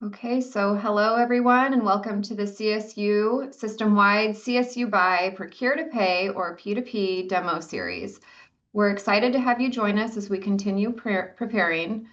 Okay, so hello everyone and welcome to the CSU system-wide CSUBUY Procure to Pay or P2P demo series. We're excited to have you join us as we continue preparing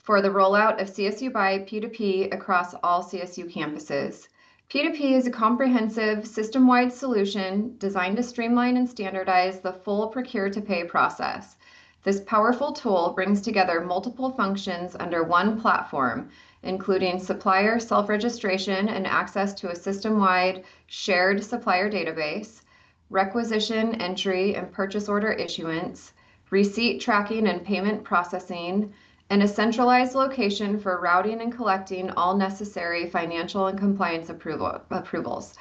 for the rollout of CSUBUY P2P across all CSU campuses. P2P is a comprehensive system-wide solution designed to streamline and standardize the full procure to pay process. This powerful tool brings together multiple functions under one platform, including supplier self-registration and access to a system-wide shared supplier database, requisition entry and purchase order issuance, receipt tracking and payment processing, and a centralized location for routing and collecting all necessary financial and compliance approvals.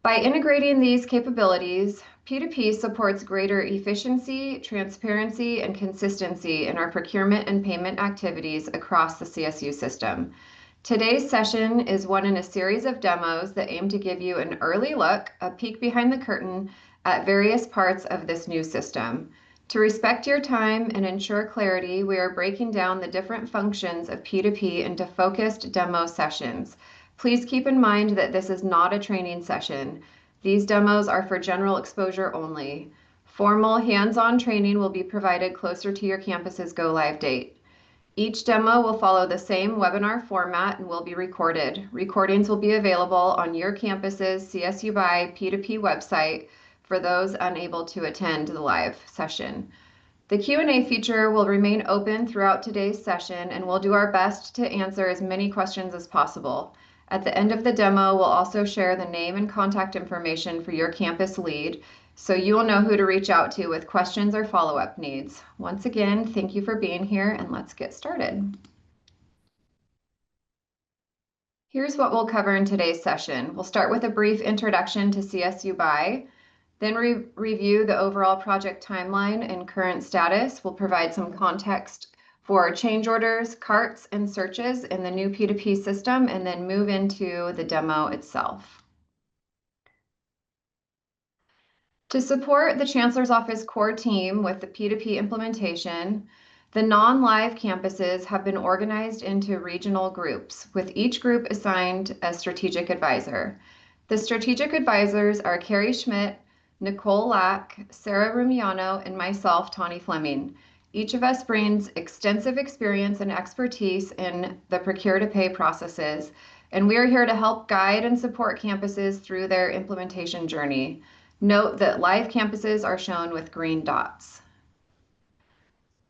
By integrating these capabilities, P2P supports greater efficiency, transparency, and consistency in our procurement and payment activities across the CSU system. Today's session is one in a series of demos that aim to give you an early look, a peek behind the curtain at various parts of this new system. To respect your time and ensure clarity, we are breaking down the different functions of P2P into focused demo sessions. Please keep in mind that this is not a training session. These demos are for general exposure only. Formal hands-on training will be provided closer to your campus's go-live date. Each demo will follow the same webinar format and will be recorded. Recordings will be available on your campus's CSUBUY P2P website for those unable to attend the live session. The Q&A feature will remain open throughout today's session, and we'll do our best to answer as many questions as possible. At the end of the demo, we'll also share the name and contact information for your campus lead, so you will know who to reach out to with questions or follow-up needs. Once again, thank you for being here, and let's get started. Here's what we'll cover in today's session. We'll start with a brief introduction to CSUBUY, then review the overall project timeline and current status. We'll provide some context for change orders, carts, and searches in the new P2P system, and then move into the demo itself. To support the Chancellor's Office core team with the P2P implementation, the non-live campuses have been organized into regional groups, with each group assigned a strategic advisor. The strategic advisors are Carrie Schmidt, Nicole Lack, Sarah Rumiano, and myself, Tawny Fleming. Each of us brings extensive experience and expertise in the procure-to-pay processes, and we are here to help guide and support campuses through their implementation journey. Note that live campuses are shown with green dots.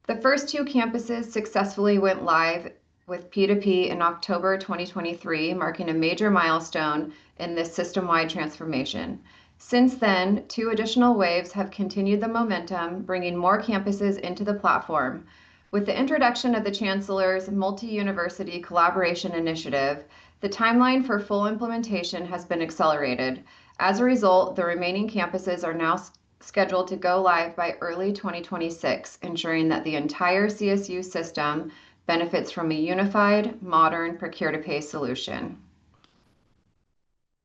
The first two campuses successfully went live with P2P in October 2023, marking a major milestone in this system-wide transformation. Since then, two additional waves have continued the momentum, bringing more campuses into the platform. With the introduction of the Chancellor's Multi-University Collaboration Initiative, the timeline for full implementation has been accelerated. As a result, the remaining campuses are now scheduled to go live by early 2026, ensuring that the entire CSU system benefits from a unified, modern procure-to-pay solution.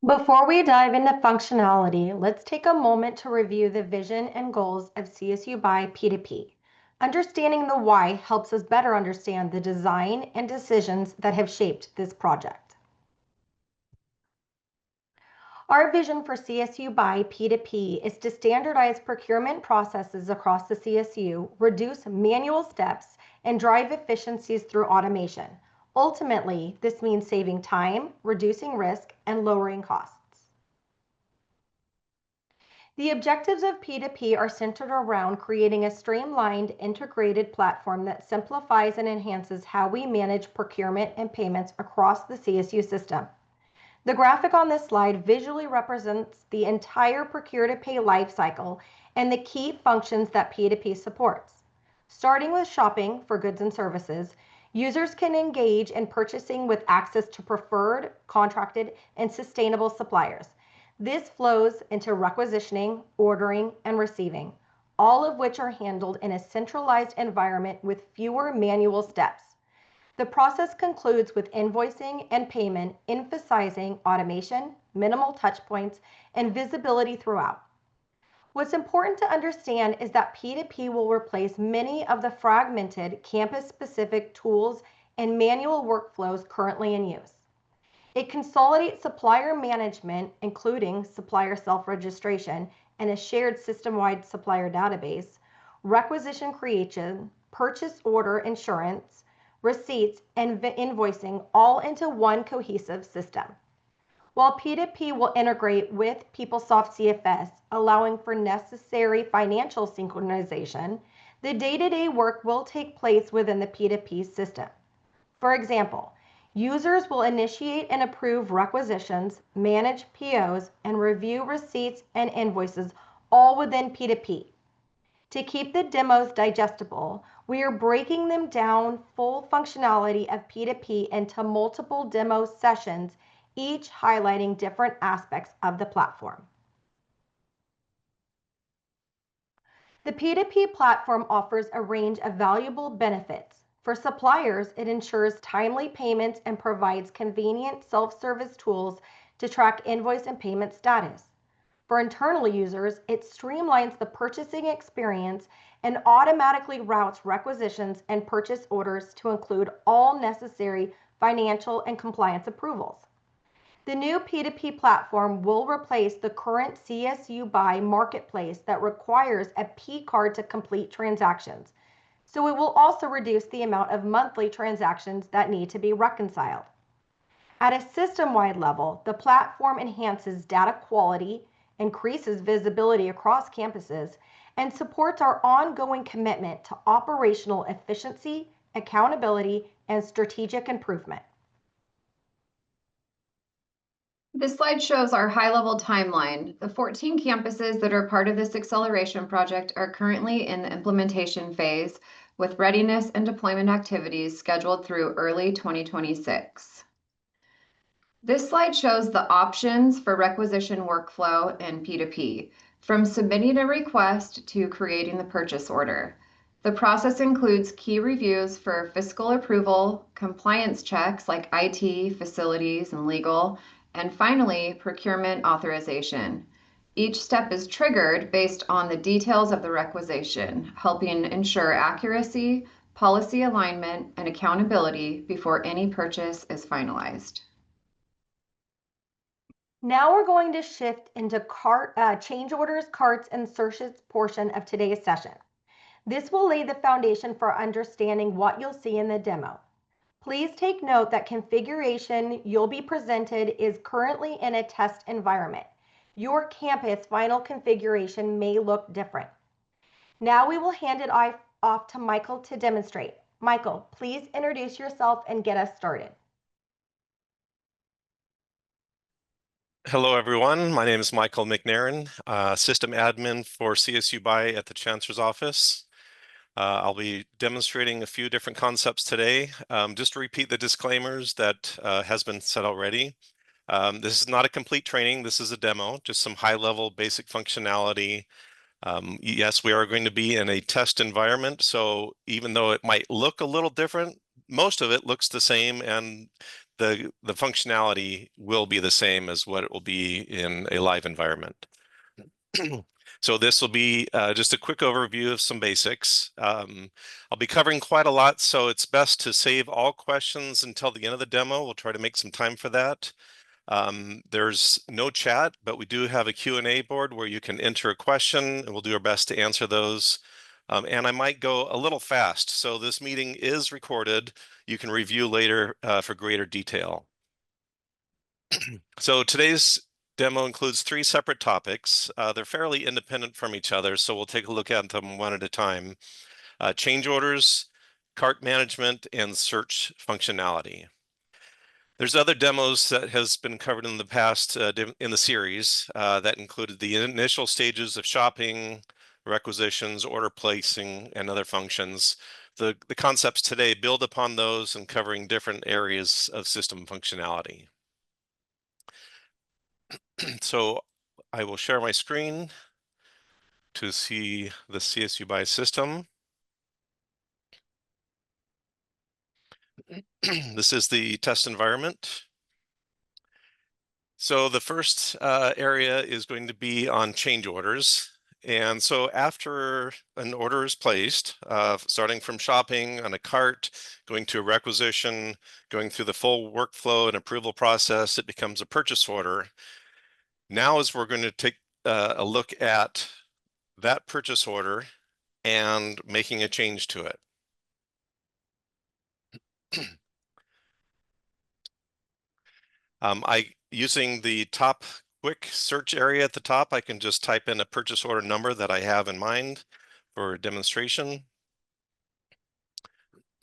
Before we dive into functionality, let's take a moment to review the vision and goals of CSUBUY P2P. Understanding the why helps us better understand the design and decisions that have shaped this project. Our vision for CSUBUY P2P is to standardize procurement processes across the CSU, reduce manual steps, and drive efficiencies through automation. Ultimately, this means saving time, reducing risk, and lowering costs. The objectives of P2P are centered around creating a streamlined, integrated platform that simplifies and enhances how we manage procurement and payments across the CSU system. The graphic on this slide visually represents the entire procure-to-pay lifecycle and the key functions that P2P supports. Starting with shopping for goods and services, users can engage in purchasing with access to preferred, contracted, and sustainable suppliers. This flows into requisitioning, ordering, and receiving, all of which are handled in a centralized environment with fewer manual steps. The process concludes with invoicing and payment, emphasizing automation, minimal touchpoints, and visibility throughout. What's important to understand is that P2P will replace many of the fragmented campus-specific tools and manual workflows currently in use. It consolidates supplier management, including supplier self-registration and a shared system-wide supplier database, requisition creation, purchase order insurance, receipts, and invoicing all into one cohesive system. While P2P will integrate with PeopleSoft CFS, allowing for necessary financial synchronization, the day-to-day work will take place within the P2P system. For example, users will initiate and approve requisitions, manage POs, and review receipts and invoices all within P2P. To keep the demos digestible, we are breaking them down full functionality of P2P into multiple demo sessions, each highlighting different aspects of the platform. The P2P platform offers a range of valuable benefits. For suppliers, it ensures timely payments and provides convenient self-service tools to track invoice and payment status. For internal users, it streamlines the purchasing experience and automatically routes requisitions and purchase orders to include all necessary financial and compliance approvals. The new P2P platform will replace the current CSUBUY marketplace that requires a P card to complete transactions. So it will also reduce the amount of monthly transactions that need to be reconciled. At a system-wide level, the platform enhances data quality, increases visibility across campuses, and supports our ongoing commitment to operational efficiency, accountability, and strategic improvement. This slide shows our high-level timeline. The 14 campuses that are part of this acceleration project are currently in the implementation phase, with readiness and deployment activities scheduled through early 2026. This slide shows the options for requisition workflow in P2P, from submitting a request to creating the purchase order. The process includes key reviews for fiscal approval, compliance checks like IT, facilities, and legal, and finally, procurement authorization. Each step is triggered based on the details of the requisition, helping ensure accuracy, policy alignment, and accountability before any purchase is finalized. Now we're going to shift into change orders, carts, and searches portion of today's session. This will lay the foundation for understanding what you'll see in the demo. Please take note that configuration you'll be presented is currently in a test environment. Your campus final configuration may look different. Now we will hand it off to Michael to demonstrate. Michael, please introduce yourself and get us started. Hello, everyone. My name is Michael McNairn, System Admin for CSUBUY at the Chancellor's Office. I'll be demonstrating a few different concepts today. Just to repeat the disclaimers that has been said already. This is not a complete training. This is a demo, just some high-level basic functionality. Yes, we are going to be in a test environment, so even though it might look a little different, most of it looks the same, and the functionality will be the same as what it will be in a live environment. So this will be just a quick overview of some basics. I'll be covering quite a lot, so it's best to save all questions until the end of the demo. We'll try to make some time for that. There's no chat, but we do have a Q&A board where you can enter a question, and we'll do our best to answer those. And I might go a little fast, so this meeting is recorded. You can review later for greater detail. So today's demo includes 3 separate topics. They're fairly independent from each other, so we'll take a look at them one at a time. Change orders, cart management, and search functionality. There's other demos that has been covered in the past in the series that included the initial stages of shopping, requisitions, order placing, and other functions. The concepts today build upon those and covering different areas of system functionality. So I will share my screen to see the CSUBUY system. This is the test environment. So the first area is going to be on change orders. And so after an order is placed, starting from shopping on a cart, going to a requisition, going through the full workflow and approval process, it becomes a purchase order. Now is we're going to take a look at that purchase order and making a change to it. Using the top quick search area at the top, I can just type in a purchase order number that I have in mind for demonstration.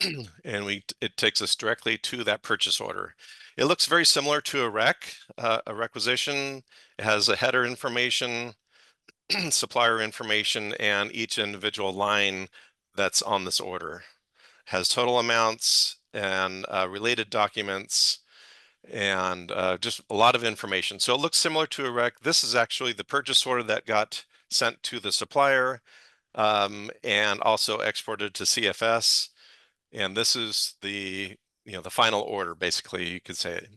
And it takes us directly to that purchase order. It looks very similar to a requisition. It has a header information, supplier information, and each individual line that's on this order. Has total amounts and related documents, and just a lot of information. So it looks similar to a rec. This is actually the purchase order that got sent to the supplier and also exported to CFS. And this is the final order, basically, you could say.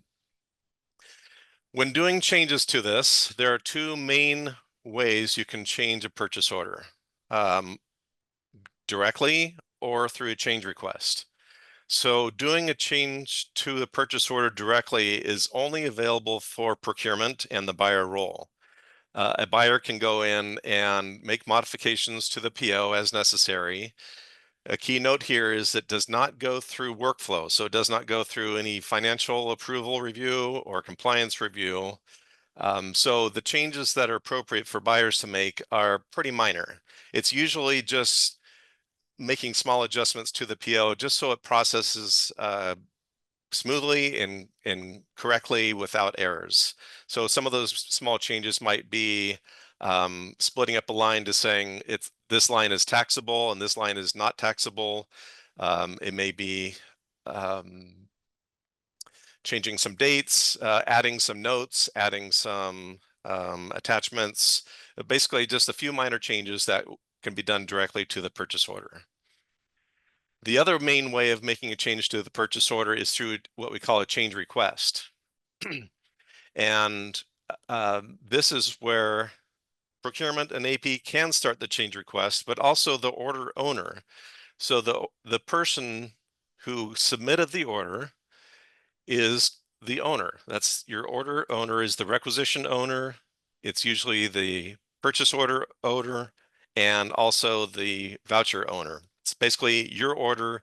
When doing changes to this, there are two main ways you can change a purchase order, directly or through a change request. So doing a change to the purchase order directly is only available for procurement and the buyer role. A buyer can go in and make modifications to the PO as necessary. A key note here is it does not go through workflow, so it does not go through any financial approval review or compliance review. So the changes that are appropriate for buyers to make are pretty minor. It's usually just making small adjustments to the PO just so it processes smoothly and correctly without errors. So some of those small changes might be splitting up a line to saying this line is taxable and this line is not taxable. It may be changing some dates, adding some notes, adding some attachments, basically just a few minor changes that can be done directly to the purchase order. The other main way of making a change to the purchase order is through what we call a change request. And this is where procurement and AP can start the change request, but also the order owner. So the person who submitted the order is the owner. That's your order owner is the requisition owner. It's usually the purchase order owner and also the voucher owner. It's basically your order.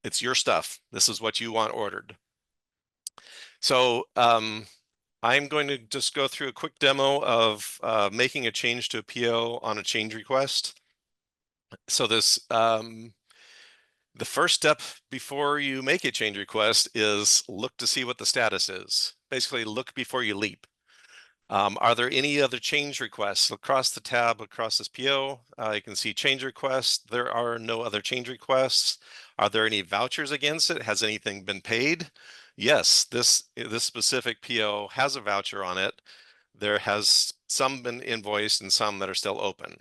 It's your stuff. This is what you want ordered. So I'm going to just go through a quick demo of making a change to a PO on a change request. So the first step before you make a change request is look to see what the status is. Basically, look before you leap. Are there any other change requests? Across the tab, across this PO, you can see change requests. There are no other change requests. Are there any vouchers against it? Has anything been paid? Yes, this specific PO has a voucher on it. There has some been invoiced and some that are still open.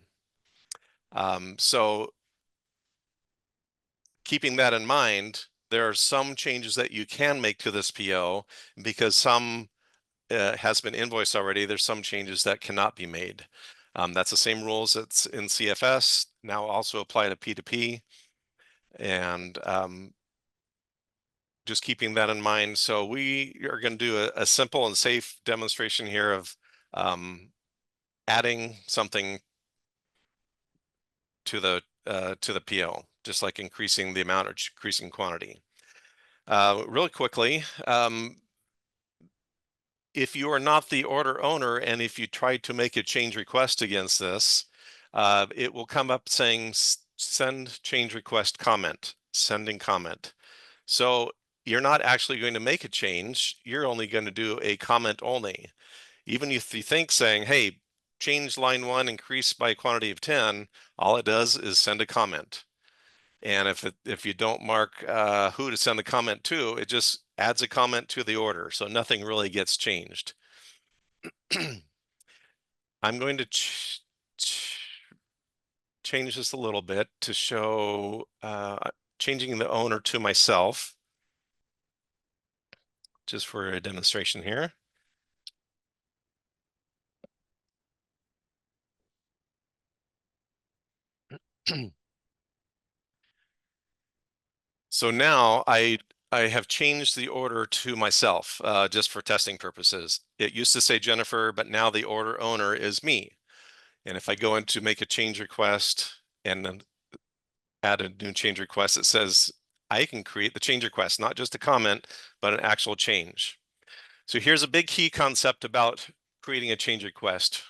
So keeping that in mind, there are some changes that you can make to this PO because some has been invoiced already. There's some changes that cannot be made. That's the same rules that's in CFS, now also apply to P2P. And just keeping that in mind. So we are going to do a simple and safe demonstration here of adding something to the PO, just like increasing the amount or decreasing quantity. Really quickly, if you are not the order owner and if you try to make a change request against this, it will come up saying send change request comment, sending comment. So you're not actually going to make a change. You're only going to do a comment only. Even if you think saying, hey, change line 1, increase by quantity of 10, all it does is send a comment. And if you don't mark who to send the comment to, it just adds a comment to the order. So nothing really gets changed. I'm going to change this a little bit to show changing the owner to myself, just for a demonstration here. So now I have changed the order to myself just for testing purposes. It used to say Jennifer, but now the order owner is me. And if I go in to make a change request and then add a new change request, it says I can create the change request, not just a comment, but an actual change. So here's a big key concept about creating a change request.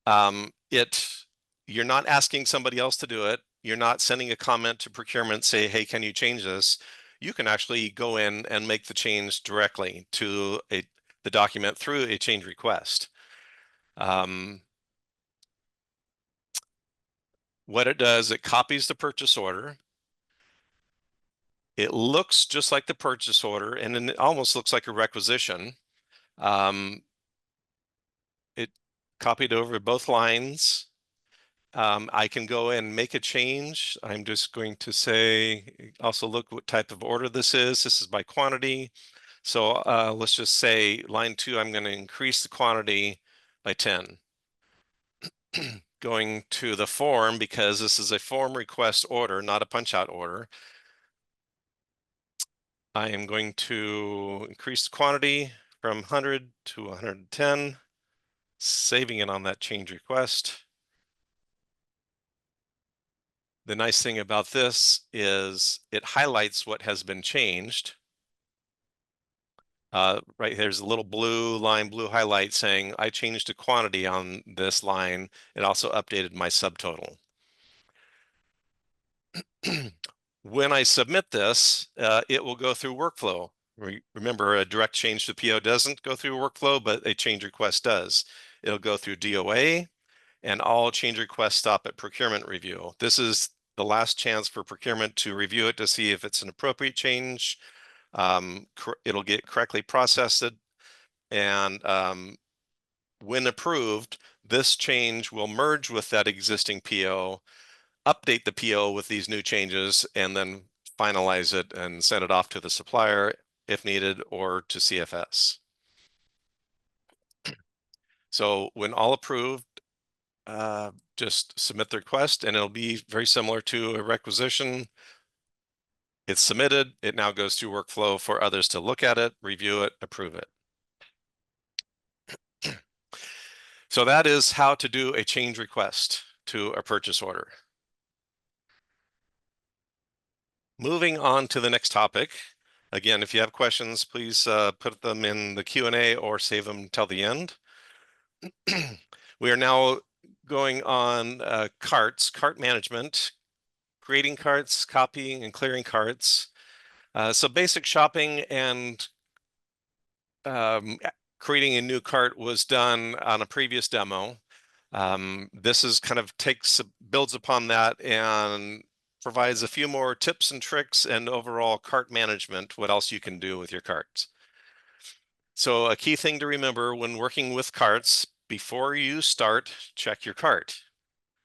You're not asking somebody else to do it. You're not sending a comment to procurement, say, hey, can you change this? You can actually go in and make the change directly to the document through a change request. What it does, it copies the purchase order. It looks just like the purchase order, and then it almost looks like a requisition. It copied over both lines. I can go and make a change. I'm just going to say, also look what type of order this is. This is by quantity. So let's just say line 2, I'm going to increase the quantity by 10. Going to the form, because this is a form request order, not a punch out order. I am going to increase the quantity from 100 to 110, saving it on that change request. The nice thing about this is it highlights what has been changed. Right there's a little blue highlight saying I changed a quantity on this line. It also updated my subtotal. When I submit this, it will go through workflow. Remember, a direct change to PO doesn't go through workflow, but a change request does. It'll go through DOA, and all change requests stop at procurement review. This is the last chance for procurement to review it to see if it's an appropriate change. It'll get correctly processed, and when approved, this change will merge with that existing PO, update the PO with these new changes, and then finalize it and send it off to the supplier if needed, or to CFS. So when all approved, just submit the request, and it'll be very similar to a requisition. It's submitted, it now goes through workflow for others to look at it, review it, approve it. So that is how to do a change request to a purchase order. Moving on to the next topic. Again, if you have questions, please put them in the Q&A or save them till the end. We are now going on cart management, creating carts, copying and clearing carts. So basic shopping and creating a new cart was done on a previous demo. This is kind of builds upon that and provides a few more tips and tricks and overall cart management, what else you can do with your carts. So a key thing to remember when working with carts, before you start, check your cart.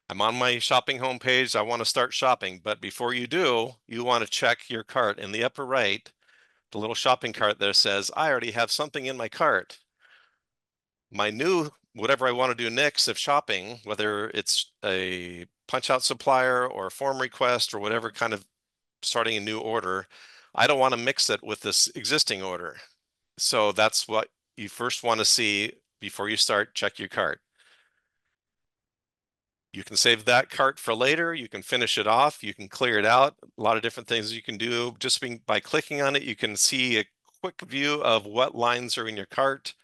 I'm on my shopping homepage, I want to start shopping, but before you do, you want to check your cart. In the upper right, the little shopping cart there says, I already have something in my cart. My new, whatever I want to do next of shopping, whether it's a punch out supplier or a form request or whatever kind of starting a new order, I don't want to mix it with this existing order. So that's what you first want to see before you start, check your cart. You can save that cart for later. You can finish it off. You can clear it out. A lot of different things you can do. Just by clicking on it, you can see a quick view of what lines are in your cart.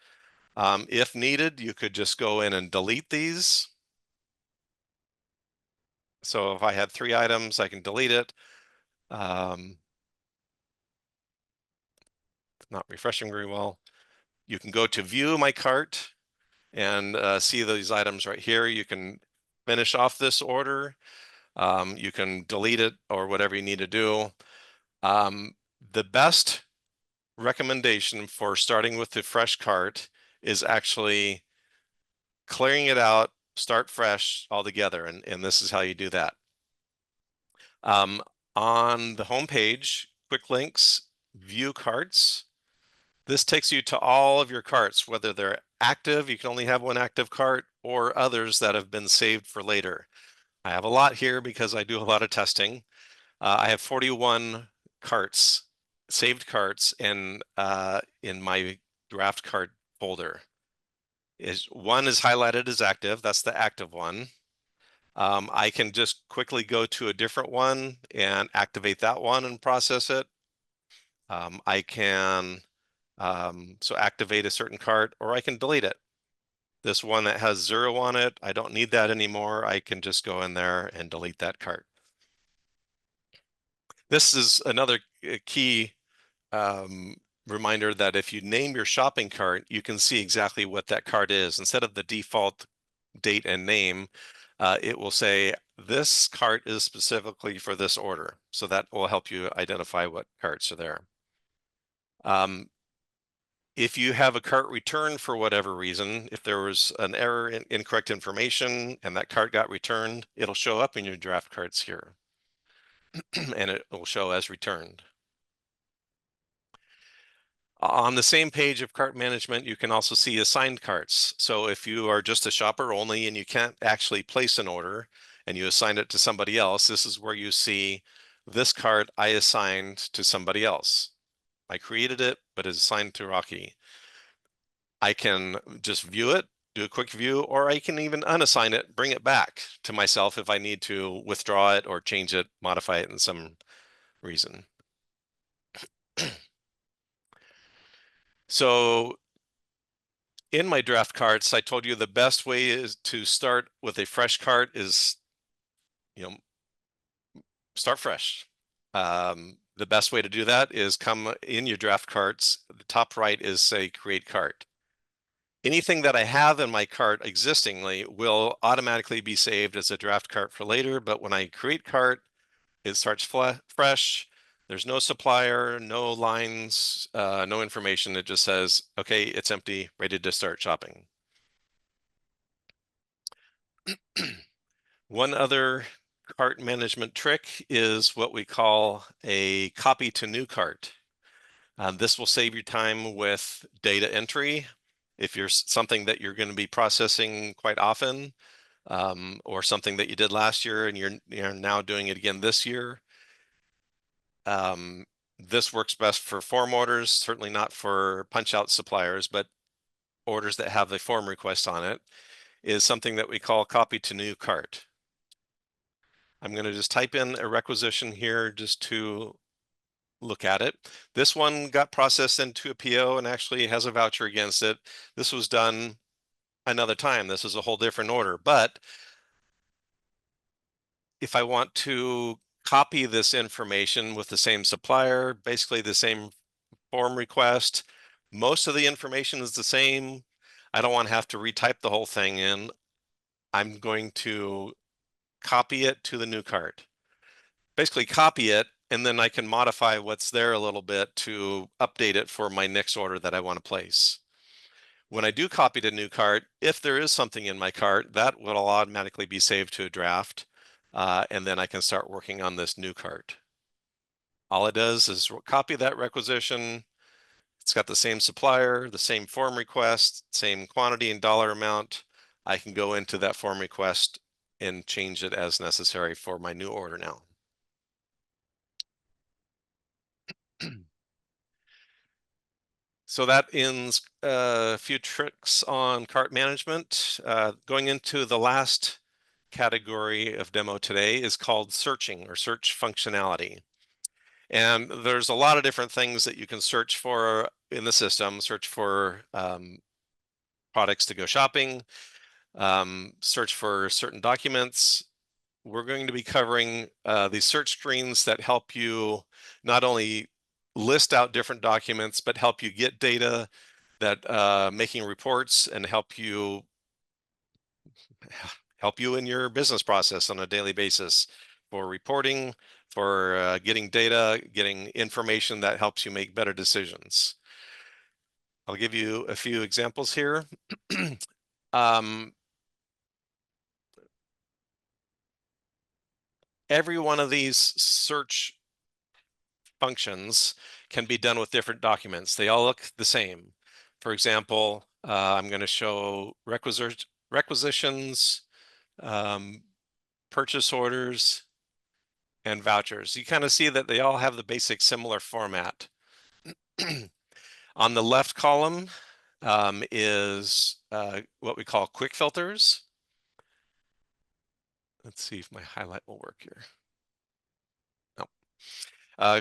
If needed, you could just go in and delete these. So if I had 3 items, I can delete it. Not refreshing very well. You can go to view my cart and see these items right here. You can finish off this order. You can delete it or whatever you need to do. The best recommendation for starting with the fresh cart is actually clearing it out, start fresh altogether, and this is how you do that. On the home page, quick links, view carts. This takes you to all of your carts, whether they're active, you can only have one active cart, or others that have been saved for later. I have a lot here because I do a lot of testing. I have 41 carts, saved carts in my draft cart folder. One is highlighted as active, that's the active one. I can just quickly go to a different one and activate that one and process it. I can so activate a certain cart, or I can delete it. This one that has 0 on it, I don't need that anymore. I can just go in there and delete that cart. This is another key reminder that if you name your shopping cart, you can see exactly what that cart is. Instead of the default date and name, it will say this cart is specifically for this order. So that will help you identify what carts are there. If you have a cart returned for whatever reason, if there was an error in incorrect information and that cart got returned, it'll show up in your draft carts here and it will show as returned. On the same page of cart management, you can also see assigned carts. So if you are just a shopper only and you can't actually place an order and you assign it to somebody else, this is where you see this cart I assigned to somebody else. I created it, but it's assigned to Rocky. I can just view it, do a quick view, or I can even unassign it, bring it back to myself if I need to withdraw it or change it, modify it in some reason. So in my draft carts, I told you the best way is to start with a fresh cart is, start fresh. The best way to do that is come in your draft carts. The top right is say create cart. Anything that I have in my cart existingly will automatically be saved as a draft cart for later, but when I create cart, it starts fresh. There's no supplier, no lines, no information. It just says, okay, it's empty, ready to start shopping. One other cart management trick is what we call a copy to new cart. This will save you time with data entry. If you're something that you're going to be processing quite often, or something that you did last year and you're now doing it again this year. This works best for form orders, certainly not for punch out suppliers, but orders that have a form request on it is something that we call copy to new cart. I'm going to just type in a requisition here just to look at it. This one got processed into a PO and actually has a voucher against it. This was done another time. This is a whole different order, but if I want to copy this information with the same supplier, basically the same form request, most of the information is the same. I don't want to have to retype the whole thing in. I'm going to copy it to the new cart. Basically copy it, and then I can modify what's there a little bit to update it for my next order that I want to place. When I do copy to new cart, if there is something in my cart, that will automatically be saved to a draft, and then I can start working on this new cart. All it does is copy that requisition. It's got the same supplier, the same form request, same quantity and dollar amount. I can go into that form request and change it as necessary for my new order now. So that ends a few tricks on cart management. Going into the last category of demo today is called searching or search functionality. And there's a lot of different things that you can search for in the system, search for products to go shopping, search for certain documents. We're going to be covering these search screens that help you not only list out different documents, but help you get data, that making reports and help you in your business process on a daily basis for reporting, for getting data, getting information that helps you make better decisions. I'll give you a few examples here. Every one of these search functions can be done with different documents. They all look the same. For example, I'm going to show requisitions. purchase orders, and vouchers. You kind of see that they all have the basic similar format. On the left column is what we call quick filters. Let's see if my highlight will work here.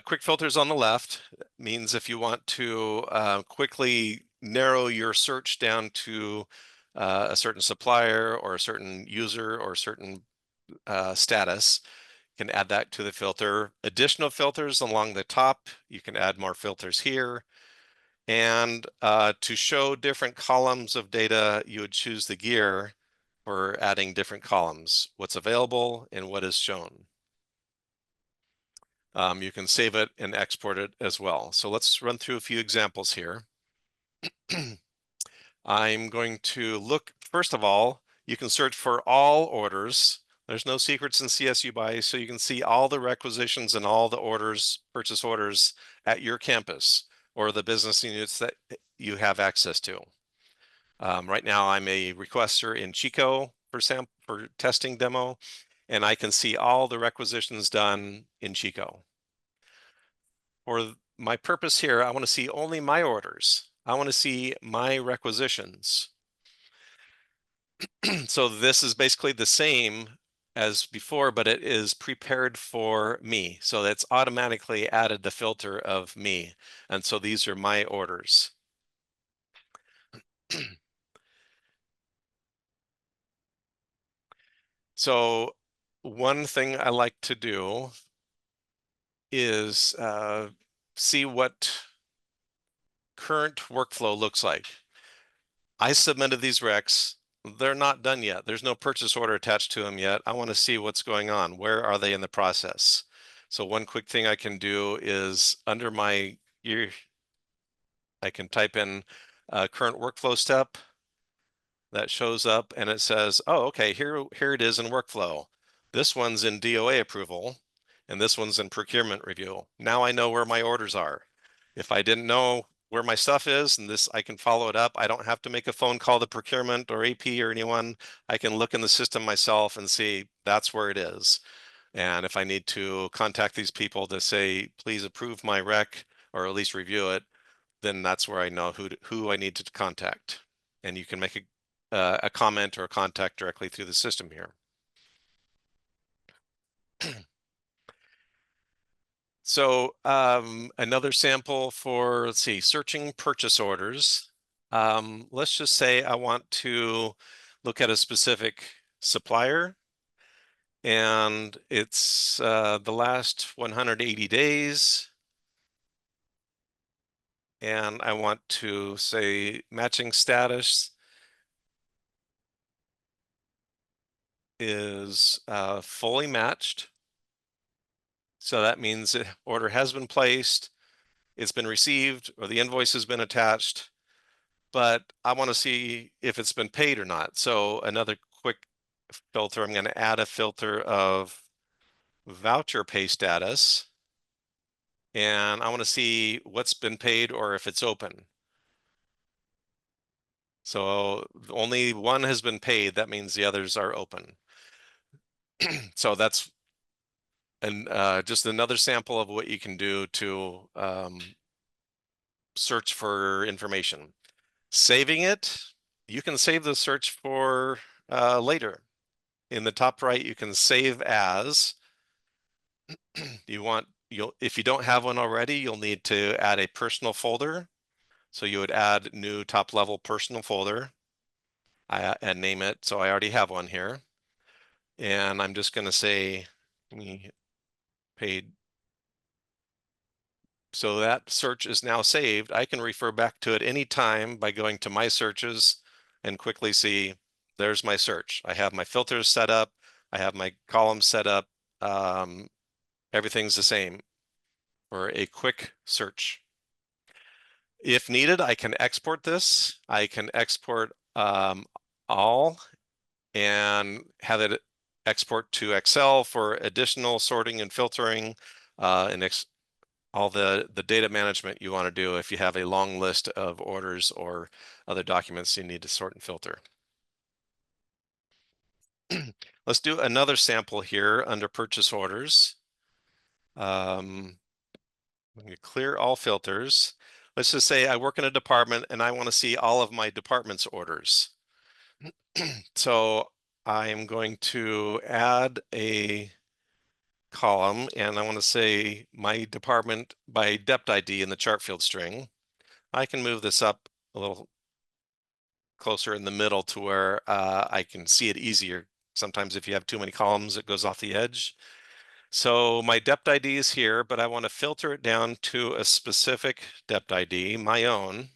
Quick filters on the left means if you want to quickly narrow your search down to a certain supplier or a certain user or a certain status, you can add that to the filter. Additional filters along the top, you can add more filters here. And to show different columns of data, you would choose the gear for adding different columns, what's available and what is shown. You can save it and export it as well. So let's run through a few examples here. I'm going to look, first of all, you can search for all orders. There's no secrets in CSUBUY, so you can see all the requisitions and all the orders, purchase orders at your campus or the business units that you have access to. Right now, I'm a requester in Chico for testing demo, and I can see all the requisitions done in Chico. For my purpose here, I want to see only my orders. I want to see my requisitions. So this is basically the same as before, but it is prepared for me. So that's automatically added the filter of me. And so these are my orders. So one thing I like to do is see what current workflow looks like. I submitted these recs. They're not done yet. There's no purchase order attached to them yet. I want to see what's going on. Where are they in the process? So one quick thing I can do is under my year, I can type in current workflow step. That shows up and it says, oh, okay, here it is in workflow. This one's in DOA approval and this one's in procurement review. Now I know where my orders are. If I didn't know where my stuff is and this, I can follow it up. I don't have to make a phone call to procurement or AP or anyone. I can look in the system myself and see that's where it is. And if I need to contact these people to say, please approve my rec or at least review it, then that's where I know who I need to contact. And you can make a comment or a contact directly through the system here. So another sample for, let's see, searching purchase orders. Let's just say I want to look at a specific supplier and it's the last 180 days. And I want to say matching status is fully matched. So that means the order has been placed, it's been received, or the invoice has been attached, but I want to see if it's been paid or not. So another quick filter, I'm going to add a filter of voucher pay status. And I want to see what's been paid or if it's open. So only one has been paid. That means the others are open. So that's just another sample of what you can do to search for information. Saving it, you can save the search for later. In the top right, you can save as. If you don't have one already, you'll need to add a personal folder. So you would add new top level personal folder and name it. So I already have one here. And I'm just going to say paid. So that search is now saved. I can refer back to it anytime by going to my searches and quickly see there's my search. I have my filters set up. I have my columns set up. Everything's the same for a quick search. If needed, I can export this. I can export all and have it export to Excel for additional sorting and filtering and all the data management you want to do if you have a long list of orders or other documents you need to sort and filter. Let's do another sample here under purchase orders. I'm going to clear all filters. Let's just say I work in a department and I want to see all of my department's orders. So I am going to add a column and I want to say my department by dept ID in the chart field string. I can move this up a little closer in the middle to where I can see it easier. Sometimes if you have too many columns, it goes off the edge. So my dept ID is here, but I want to filter it down to a specific dept ID, my own.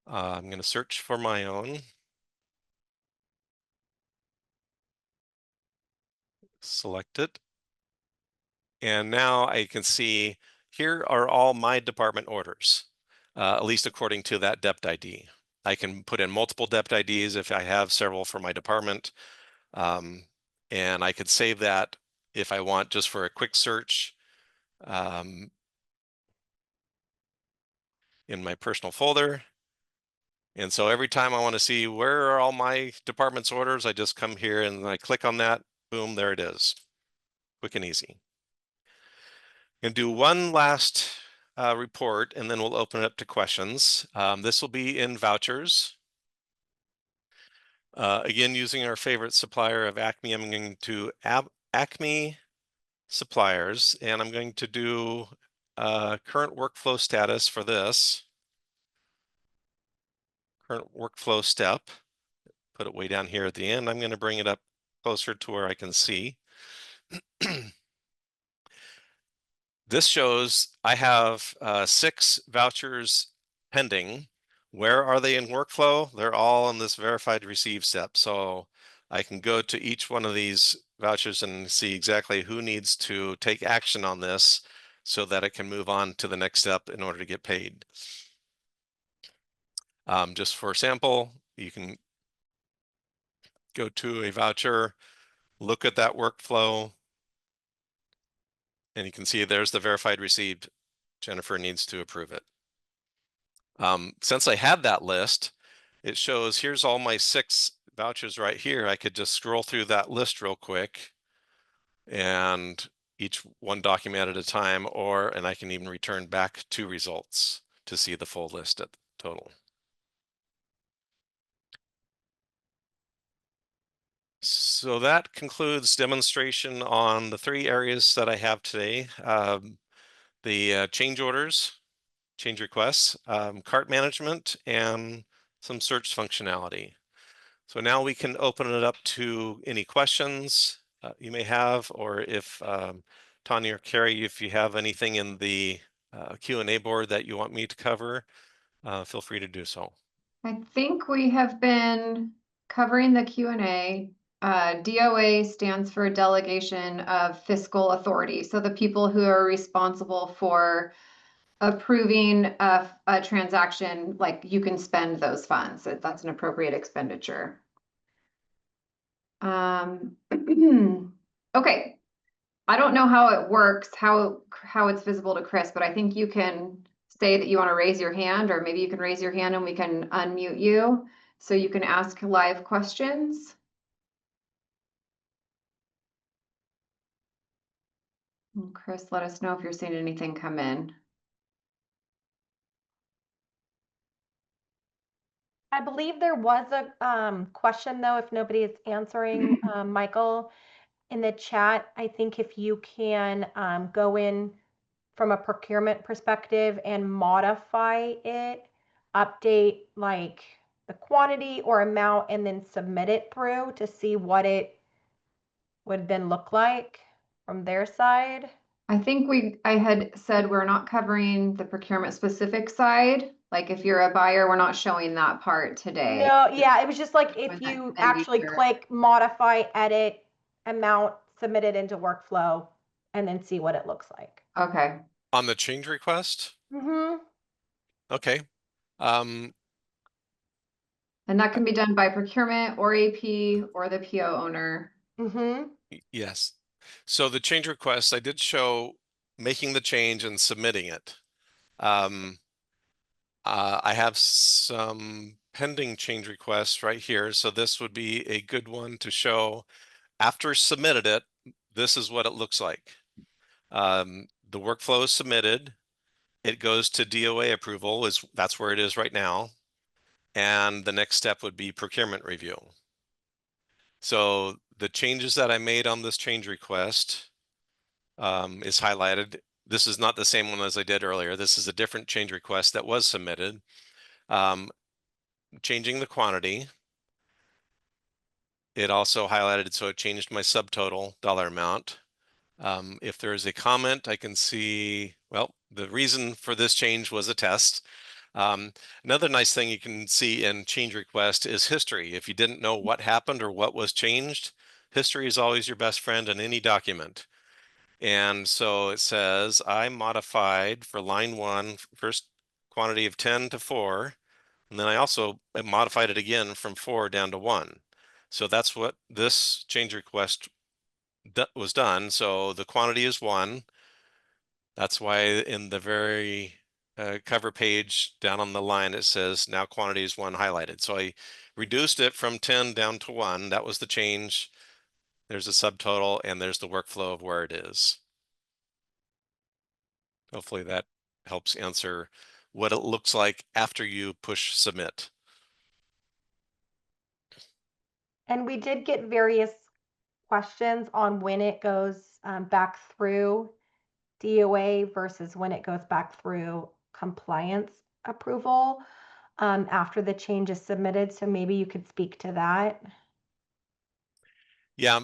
I'm going to search for my own. Select it. And now I can see here are all my department orders, at least according to that dept ID. I can put in multiple dept IDs if I have several for my department. And I could save that if I want just for a quick search in my personal folder. And so every time I want to see where are all my department's orders, I just come here and I click on that, boom, there it is. Quick and easy. And do one last report and then we'll open it up to questions. This will be in vouchers. Again, using our favorite supplier of Acme, I'm going to Acme suppliers, and I'm going to do current workflow status for this. Current workflow step, put it way down here at the end. I'm going to bring it up closer to where I can see. This shows I have 6 vouchers pending. Where are they in workflow? They're all in this verified receive step. So I can go to each one of these vouchers and see exactly who needs to take action on this so that it can move on to the next step in order to get paid. Just for sample, you can go to a voucher, look at that workflow, and you can see there's the verified received. Jennifer needs to approve it. Since I had that list, it shows here's all my 6 vouchers right here. I could just scroll through that list real quick and each one document at a time, and I can even return back to results to see the full list at total. So that concludes demonstration on the 3 areas that I have today. The change orders, change requests, cart management, and some search functionality. So now we can open it up to any questions you may have, or if Tanya or Carrie, if you have anything in the Q&A board that you want me to cover, feel free to do so. I think we have been covering the Q&A. DOA stands for Delegation of Fiscal Authority. So the people who are responsible for approving a transaction, like you can spend those funds. That's an appropriate expenditure. Okay. I don't know how it works, how it's visible to Chris, but I think you can say that you want to raise your hand, or maybe you can raise your hand and we can unmute you so you can ask live questions. And Chris, let us know if you're seeing anything come in. I believe there was a question though, if nobody is answering, Michael, in the chat. I think if you can go in from a procurement perspective and modify it, update like the quantity or amount, and then submit it through to see what it would then look like from their side. I think I had said we're not covering the procurement specific side. Like if you're a buyer, we're not showing that part today. No, yeah, it was just like if you actually click modify, edit, amount, submit it into workflow, and then see what it looks like. Okay. On the change request? Mm-hmm. Okay. And that can be done by procurement or AP or the PO owner. Mm-hmm. Yes. So the change request, I did show making the change and submitting it. I have some pending change request right here. So this would be a good one to show after submitted it, this is what it looks like. The workflow is submitted. It goes to DOA approval, that's where it is right now. And the next step would be procurement review. So the changes that I made on this change request is highlighted. This is not the same one as I did earlier. This is a different change request that was submitted. Changing the quantity. It also highlighted, so it changed my subtotal dollar amount. If there is a comment, I can see, well, the reason for this change was a test. Another nice thing you can see in change request is history. If you didn't know what happened or what was changed, history is always your best friend in any document. And so it says, I modified for line 1, first quantity of 10 to 4, and then I also modified it again from 4 down to 1. So that's what this change request was done. So the quantity is 1. That's why in the very cover page down on the line it says now quantity is 1 highlighted. So I reduced it from 10 down to 1. That was the change. There's a subtotal and there's the workflow of where it is. Hopefully that helps answer what it looks like after you push submit. And we did get various questions on when it goes back through DOA versus when it goes back through compliance approval after the change is submitted. So maybe you could speak to that. Yeah,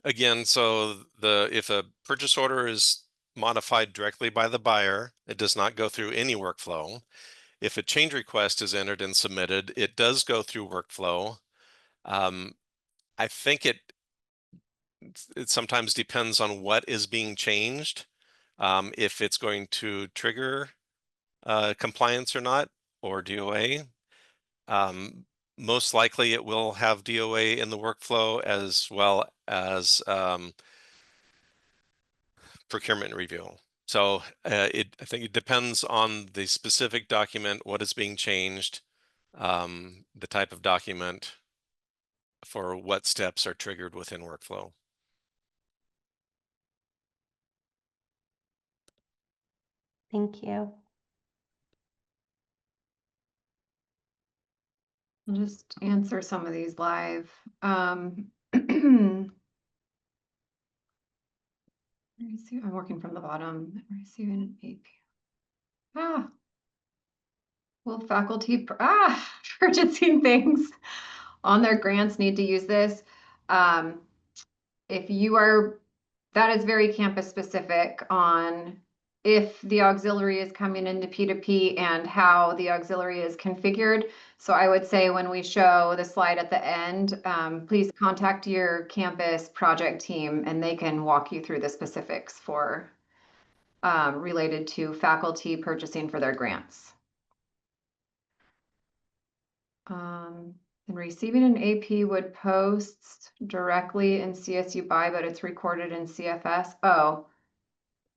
again, so if a purchase order is modified directly by the buyer, it does not go through any workflow. If a change request is entered and submitted, it does go through workflow. I think it sometimes depends on what is being changed, if it's going to trigger compliance or not, or DOA. Most likely it will have DOA in the workflow as well as procurement review. So I think it depends on the specific document, what is being changed, the type of document for what steps are triggered within workflow. Thank you. I'll just answer some of these live. I'm working from the bottom. Receiving an AP. Will faculty purchasing things on their grants need to use this? If you are, that is very campus specific on if the auxiliary is coming into P2P and how the auxiliary is configured. So I would say when we show the slide at the end, please contact your campus project team and they can walk you through the specifics for related to faculty purchasing for their grants. And receiving an AP would post directly in CSUBUY, but it's recorded in CFS. Oh,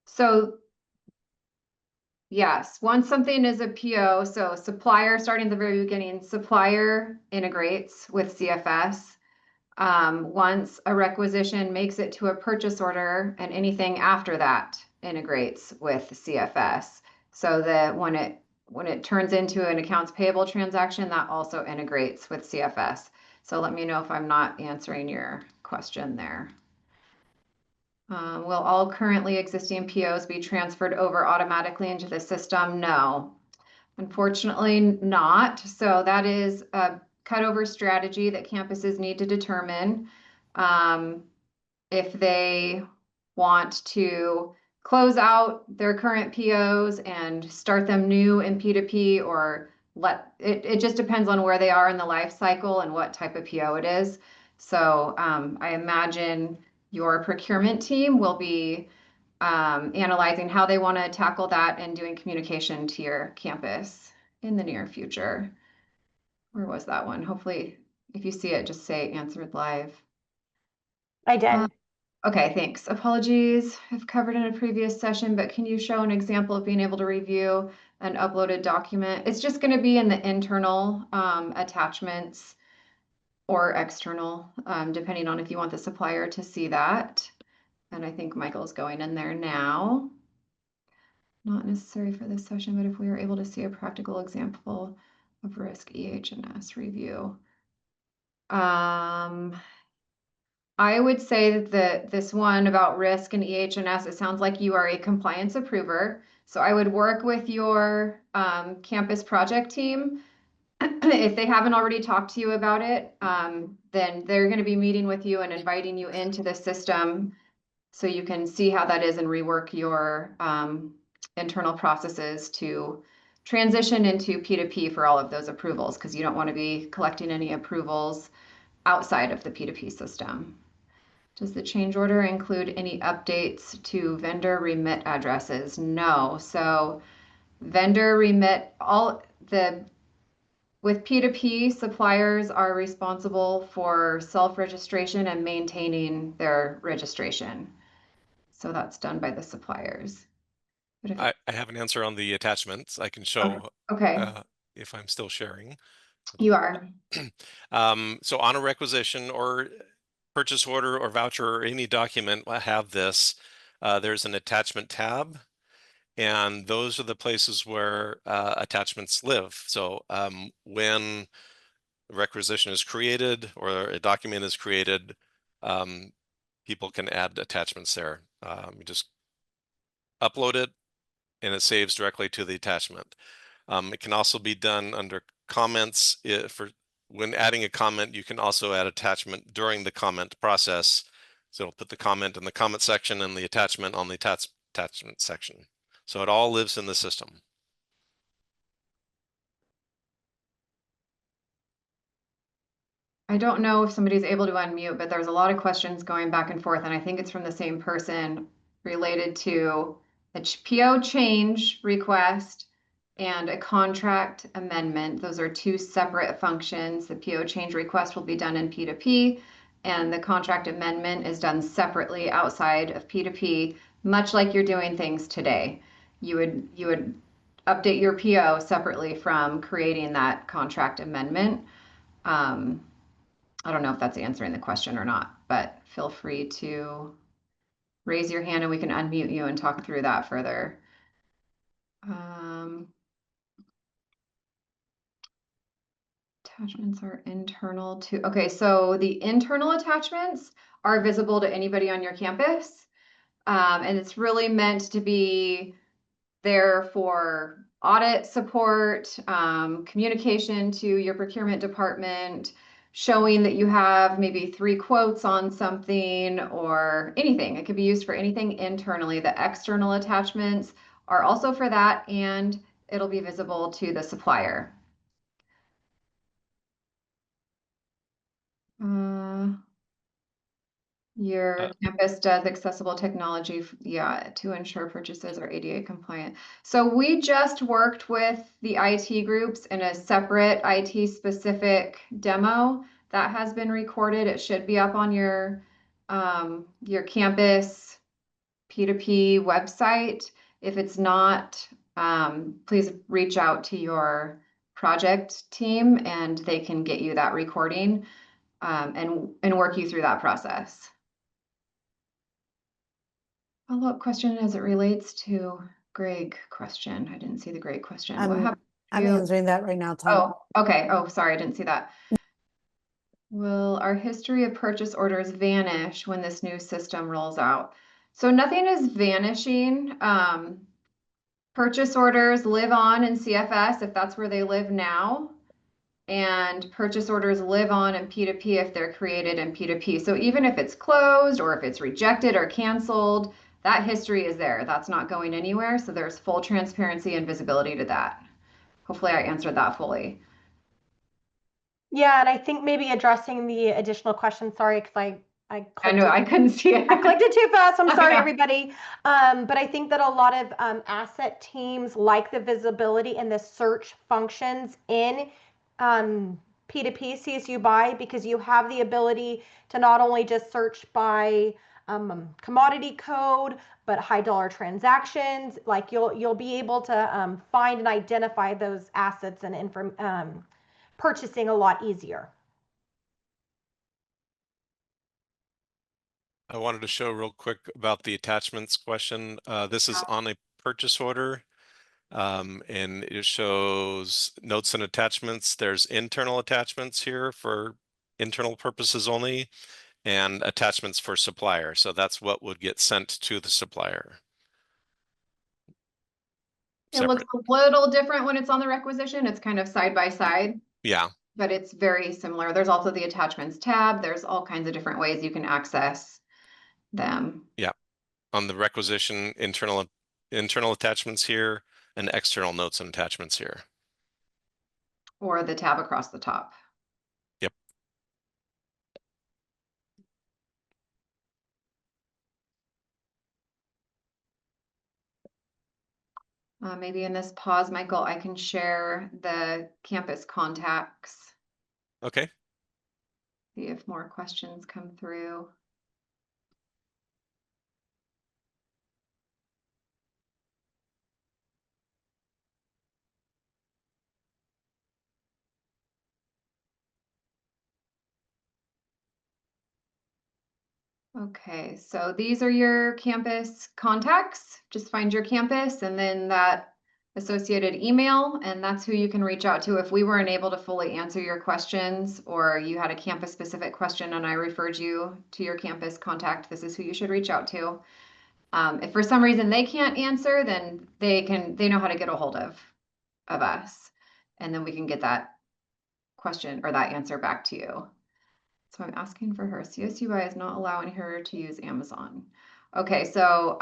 so yes, once something is a PO, so supplier, starting at the very beginning, supplier integrates with CFS. Once a requisition makes it to a purchase order and anything after that integrates with CFS. So that when it turns into an accounts payable transaction, that also integrates with CFS. So let me know if I'm not answering your question there. Will all currently existing POs be transferred over automatically into the system? No, unfortunately not. So that is a cutover strategy that campuses need to determine if they want to close out their current POs and start them new in P2P, or it just depends on where they are in the life cycle and what type of PO it is. So I imagine your procurement team will be analyzing how they want to tackle that and doing communication to your campus in the near future. Where was that one? Hopefully, if you see it, just say answered live. I did. Okay, thanks. Apologies if covered in a previous session, but can you show an example of being able to review an uploaded document? It's just going to be in the internal attachments or external, depending on if you want the supplier to see that. And I think Michael's going in there now. Not necessary for this session, but if we are able to see a practical example of risk EH&S review. I would say that this one about risk and EH&S, it sounds like you are a compliance approver. So I would work with your campus project team. If they haven't already talked to you about it, then they're going to be meeting with you and inviting you into the system so you can see how that is and rework your internal processes to transition into P2P for all of those approvals, because you don't want to be collecting any approvals outside of the P2P system. Does the change order include any updates to vendor remit addresses? No. So vendor remit, with P2P, suppliers are responsible for self-registration and maintaining their registration. So that's done by the suppliers. But if I have an answer on the attachments. I can show okay, if I'm still sharing. you are. So on a requisition or purchase order or voucher or any document have this, there's an attachment tab, and those are the places where attachments live. So when a requisition is created or a document is created, people can add attachments there. You just upload it and it saves directly to the attachment. It can also be done under comments. When adding a comment, you can also add attachment during the comment process. So it'll put the comment in the comment section and the attachment on the attachment section. So it all lives in the system. I don't know if somebody's able to unmute, but there's a lot of questions going back and forth, and I think it's from the same person related to a PO change request and a contract amendment. Those are two separate functions. The PO change request will be done in P2P, and the contract amendment is done separately outside of P2P, much like you're doing things today. You would update your PO separately from creating that contract amendment. I don't know if that's answering the question or not, but feel free to raise your hand and we can unmute you and talk through that further. Attachments are internal to, okay, so the internal attachments are visible to anybody on your campus. And it's really meant to be there for audit support, communication to your procurement department, showing that you have maybe 3 quotes on something or anything. It could be used for anything internally. The external attachments are also for that, and it'll be visible to the supplier. Your campus does accessible technology, yeah, to ensure purchases are ADA compliant. So we just worked with the IT groups in a separate IT specific demo that has been recorded. It should be up on your campus P2P website. If it's not, please reach out to your project team and they can get you that recording and work you through that process. Follow-up question as it relates to Greg question. I didn't see the Greg question. What happened I'm answering that right now, Tom. Oh, okay. Oh, sorry, I didn't see that. Will our history of purchase orders vanish when this new system rolls out? So nothing is vanishing. Purchase orders live on in CFS if that's where they live now. And purchase orders live on in P2P if they're created in P2P. So even if it's closed or if it's rejected or canceled, that history is there. That's not going anywhere. So there's full transparency and visibility to that. Hopefully I answered that fully. Yeah, and I think maybe addressing the additional question, sorry, because I I know I couldn't see it. I clicked it too fast. I'm sorry, Yeah. everybody. But I think that a lot of asset teams like the visibility and the search functions in P2P CSUBUY, because you have the ability to not only just search by commodity code, but high dollar transactions. Like you'll be able to find and identify those assets and purchasing a lot easier. I wanted to show real quick about the attachments question. This is on a purchase order, and it shows notes and attachments. There's internal attachments here for internal purposes only, and attachments for supplier. So that's what would get sent to the supplier. It looks a little different when it's on the requisition. It's kind of side by side. Yeah. But it's very similar. There's also the attachments tab. There's all kinds of different ways you can access them. Yeah. On the requisition, internal attachments here and external notes and attachments here. Or the tab across the top. Yep. Maybe in this pause, Michael, I can share the campus contacts. Okay. See if more questions come through. Okay, so these are your campus contacts. Just find your campus and then that associated email, and that's who you can reach out to if we weren't able to fully answer your questions or you had a campus specific question and I referred you to your campus contact. This is who you should reach out to. If for some reason they can't answer, then they know how to get a hold of us, and then we can get that question or that answer back to you. So I'm asking for her. CSUBUY is not allowing her to use Amazon. Okay, so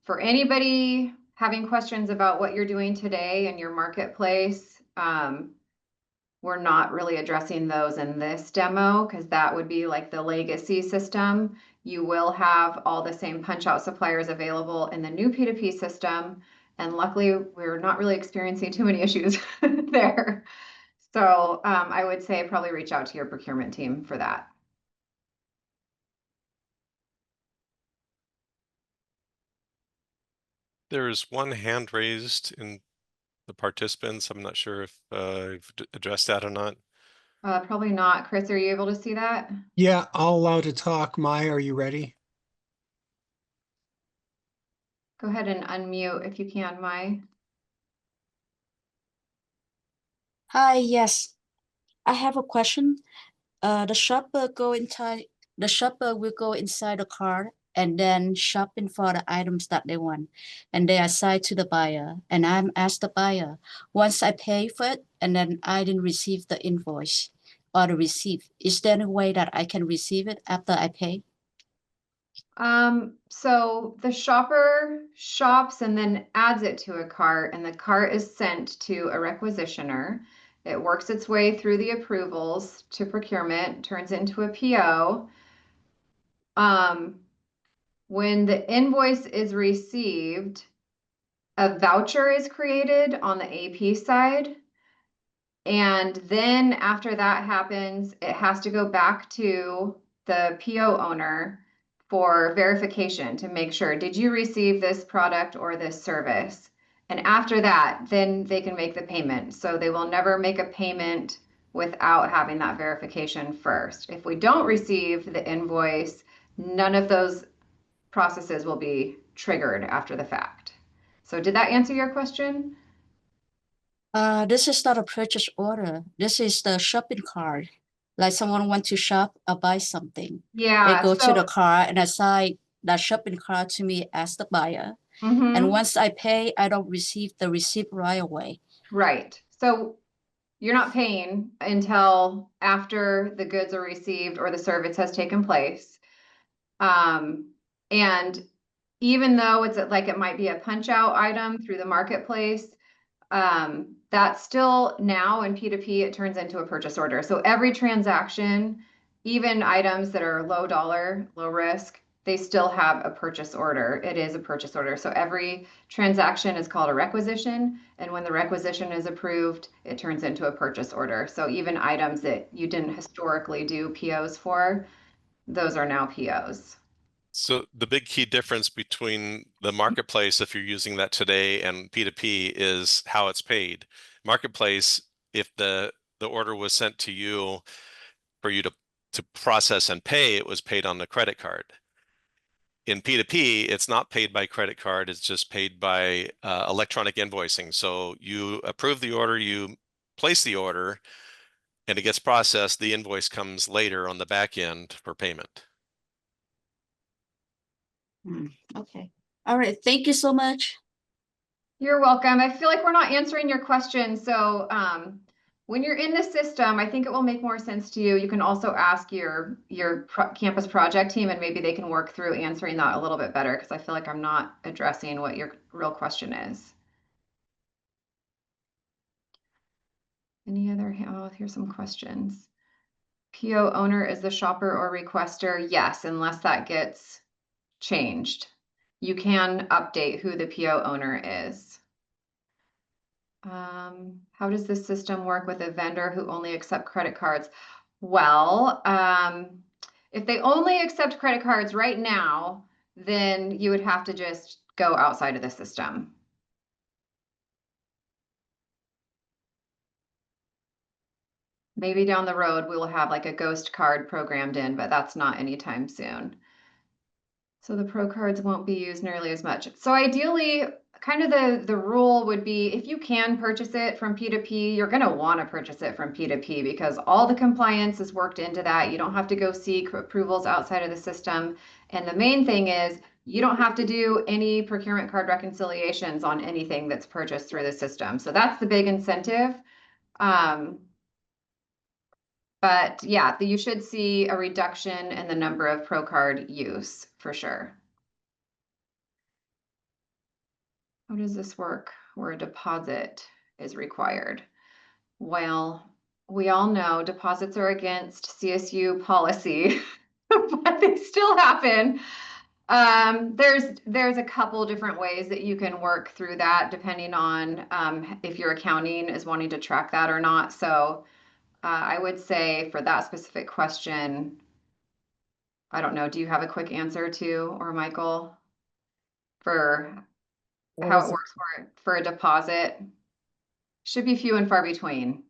for anybody having questions about what you're doing today in your marketplace, we're not really addressing those in this demo because that would be like the legacy system. You will have all the same punch-out suppliers available in the new P2P system. And luckily, we're not really experiencing too many issues there. So I would say probably reach out to your procurement team for that. There is one hand raised in the participants. I'm not sure if you've addressed that or not. Probably not. Chris, are you able to see that? Yeah, I'll allow to talk. Mai, are you ready? Go ahead and unmute if you can, Mai. Hi, yes. I have a question. The shopper will go inside the cart and then shopping for the items that they want, and they assign to the buyer. And I'm asked the buyer, once I pay for it, and then I didn't receive the invoice or the receipt. Is there any way that I can receive it after I pay? So the shopper shops and then adds it to a cart, and the cart is sent to a requisitioner. It works its way through the approvals to procurement, turns into a PO. When the invoice is received, a voucher is created on the AP side. And then after that happens, it has to go back to the PO owner for verification to make sure, did you receive this product or this service? And after that, then they can make the payment. So they will never make a payment without having that verification first. If we don't receive the invoice, none of those processes will be triggered after the fact. So did that answer your question? This is not a purchase order. This is the shopping cart. Like someone want to shop or buy something. Yeah. They go to the cart and assign that shopping cart to me as the buyer. Mm-hmm. And once I pay, I don't receive the receipt right away. Right. So you're not paying until after the goods are received or the service has taken place. And even though it's like it might be a punch out item through the marketplace, that's still now in P2P, it turns into a purchase order. So every transaction, even items that are low dollar, low risk, they still have a purchase order. It is a purchase order. So every transaction is called a requisition. And when the requisition is approved, it turns into a purchase order. So even items that you didn't historically do POs for, those are now POs. So the big key difference between the marketplace, if you're using that today, and P2P is how it's paid. Marketplace, if the order was sent to you for you to process and pay, it was paid on the credit card. In P2P, it's not paid by credit card, it's just paid by electronic invoicing. So you approve the order, you place the order, and it gets processed. The invoice comes later on the back end for payment. Okay. All right. Thank you so much. You're welcome. I feel like we're not answering your question. So when you're in the system, I think it will make more sense to you. You can also ask your campus project team, and maybe they can work through answering that a little bit better, because I feel like I'm not addressing what your real question is. Any other? Oh, here's some questions. PO owner is the shopper or requester? Yes, unless that gets changed. You can update who the PO owner is. How does this system work with a vendor who only accept credit cards? Well, if they only accept credit cards right now, then you would have to just go outside of the system. Maybe down the road we will have like a ghost card programmed in, but that's not anytime soon. So the pro cards won't be used nearly as much. So ideally, kind of the rule would be, if you can purchase it from P2P, you're going to want to purchase it from P2P, because all the compliance is worked into that. You don't have to go seek approvals outside of the system. And the main thing is, you don't have to do any procurement card reconciliations on anything that's purchased through the system. So that's the big incentive. But yeah, you should see a reduction in the number of pro card use for sure. How does this work where a deposit is required? Well, we all know deposits are against CSU policy, but they still happen. There's a couple different ways that you can work through that, depending on if your accounting is wanting to track that or not. So I would say for that specific question, I don't know, do you have a quick answer to, or Michael, for how it works for a deposit? Should be few and far between.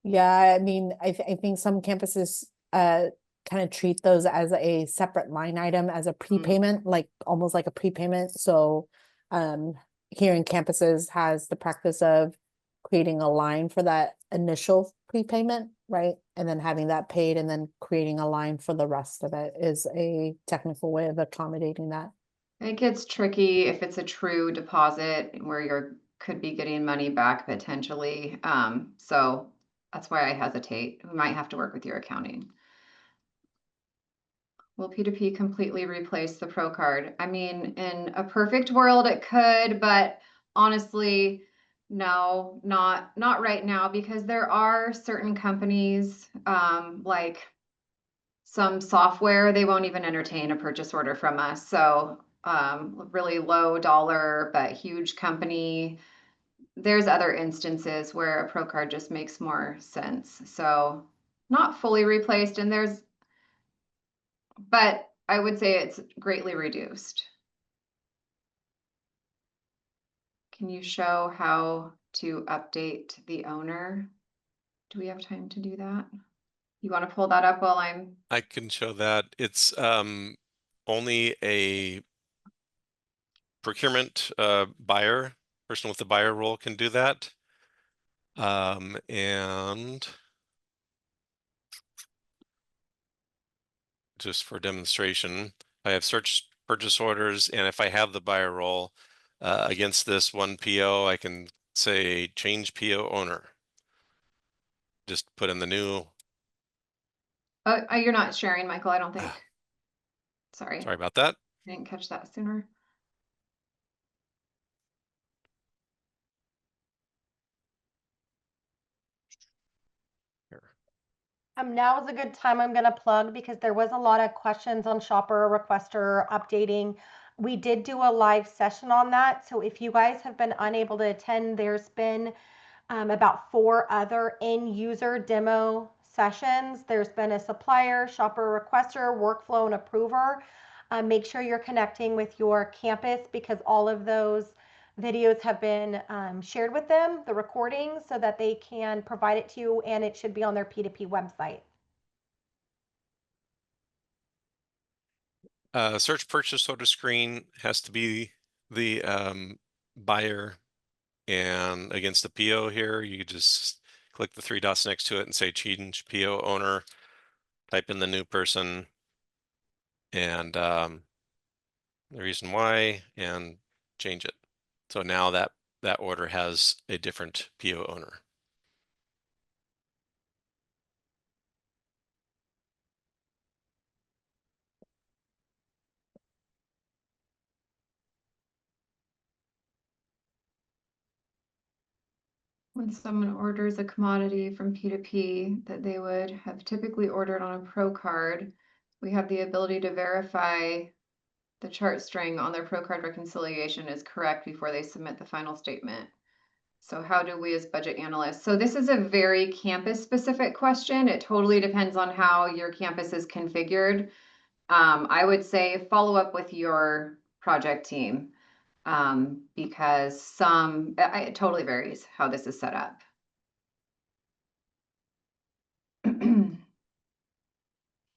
Yeah, I mean, I think some campuses kind of treat those as a separate line item, as a prepayment, like almost like a prepayment. So here in campuses has the practice of creating a line for that initial prepayment, right? And then having that paid, and then creating a line for the rest of it is a technical way of accommodating that. It gets tricky if it's a true deposit where you could be getting money back potentially. So that's why I hesitate. We might have to work with your accounting. Will P2P completely replace the Pro card? I mean, in a perfect world, it could, but honestly, no, not right now, because there are certain companies, like some software, they won't even entertain a purchase order from us. So really low dollar, but huge company. There's other instances where a Pro card just makes more sense. So not fully replaced, and but I would say it's greatly reduced. Can you show how to update the owner? Do we have time to do that? You want to pull that up while I can show that. It's only a procurement buyer, person with the buyer role can do that. And just for demonstration, I have search purchase orders, and if I have the buyer role against this one PO, I can say change PO owner. Just put in the new. you're not sharing, Michael, I don't think. Sorry about that. I didn't catch that sooner. Now is a good time I'm going to plug, because there was a lot of questions on shopper, requester, updating. We did do a live session on that. So if you guys have been unable to attend, there's been about 4 other end user demo sessions. There's been a supplier, shopper requester, workflow, and approver. Make sure you're connecting with your campus because all of those videos have been shared with them, the recordings, so that they can provide it to you, and it should be on their P2P website. Search purchase order screen has to be the buyer, and against the PO here, you could just click the three dots next to it and say change PO owner, type in the new person and the reason why, and change it. So now that order has a different PO owner. When someone orders a commodity from P2P that they would have typically ordered on a Pro card, we have the ability to verify the chart string on their Pro card reconciliation is correct before they submit the final statement. So how do we as budget analysts? So this is a very campus specific question. It totally depends on how your campus is configured. I would say follow up with your project team because it totally varies how this is set up.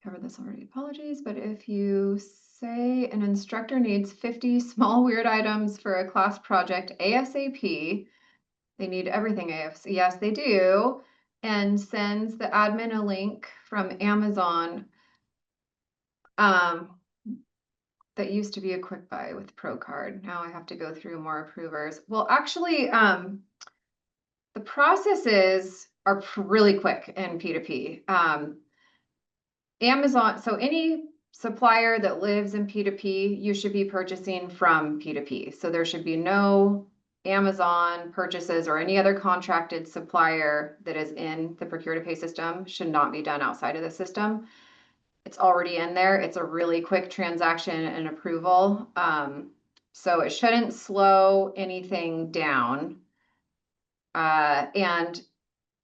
Covered this already, apologies, but if you say an instructor needs 50 small weird items for a class project ASAP, they need everything ASAP, yes they do, and sends the admin a link from Amazon. That used to be a quick buy with Pro card. Now I have to go through more approvers. Well, actually, the processes are really quick in P2P. Amazon, so any supplier that lives in P2P, you should be purchasing from P2P. So there should be no Amazon purchases or any other contracted supplier that is in the procure to pay system should not be done outside of the system. It's already in there. It's a really quick transaction and approval. So it shouldn't slow anything down. And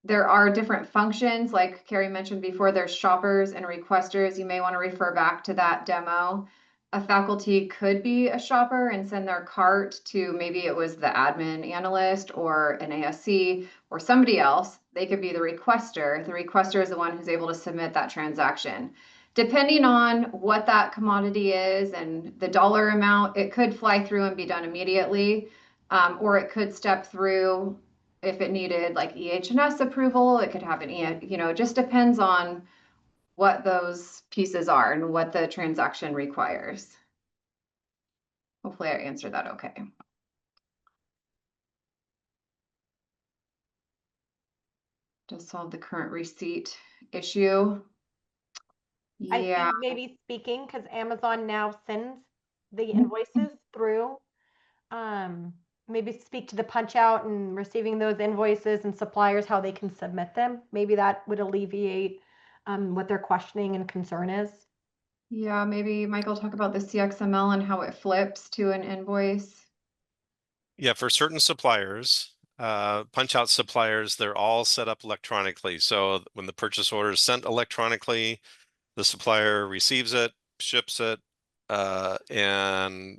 there are different functions, like Carrie mentioned before, there's shoppers and requesters. You may want to refer back to that demo. A faculty could be a shopper and send their cart to, maybe it was the admin analyst or an ASC or somebody else. They could be the requester. The requester is the one who's able to submit that transaction. Depending on what that commodity is and the dollar amount, it could fly through and be done immediately, or it could step through. If it needed like EH&S approval, it could have it just depends on what those pieces are and what the transaction requires. Hopefully I answered that okay. To solve the current receipt issue. I Yeah, think maybe speaking, because Amazon now sends the invoices through. Maybe speak to the punch out and receiving those invoices and suppliers, how they can submit them. Maybe that would alleviate what their questioning and concern is. yeah, maybe Michael talk about the CXML and how it flips to an invoice. Yeah, for certain suppliers, punch out suppliers, they're all set up electronically. So when the purchase order is sent electronically, the supplier receives it, ships it, and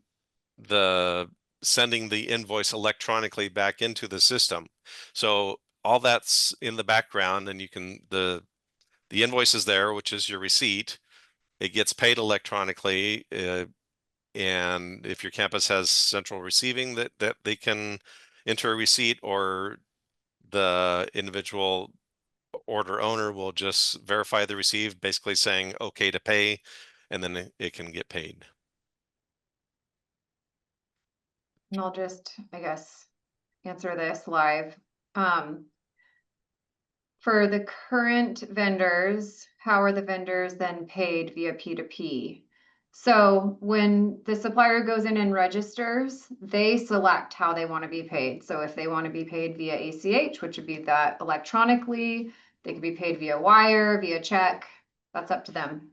the sending the invoice electronically back into the system. So all that's in the background, and you can the invoice is there, which is your receipt. It gets paid electronically, and if your campus has central receiving, that they can enter a receipt, or the individual order owner will just verify the receipt, basically saying okay to pay, and then it can get paid. And I'll just, I guess, answer this live. For the current vendors, how are the vendors then paid via P2P? So when the supplier goes in and registers, they select how they want to be paid. So if they want to be paid via ACH, which would be that electronically, they could be paid via wire, via check. That's up to them.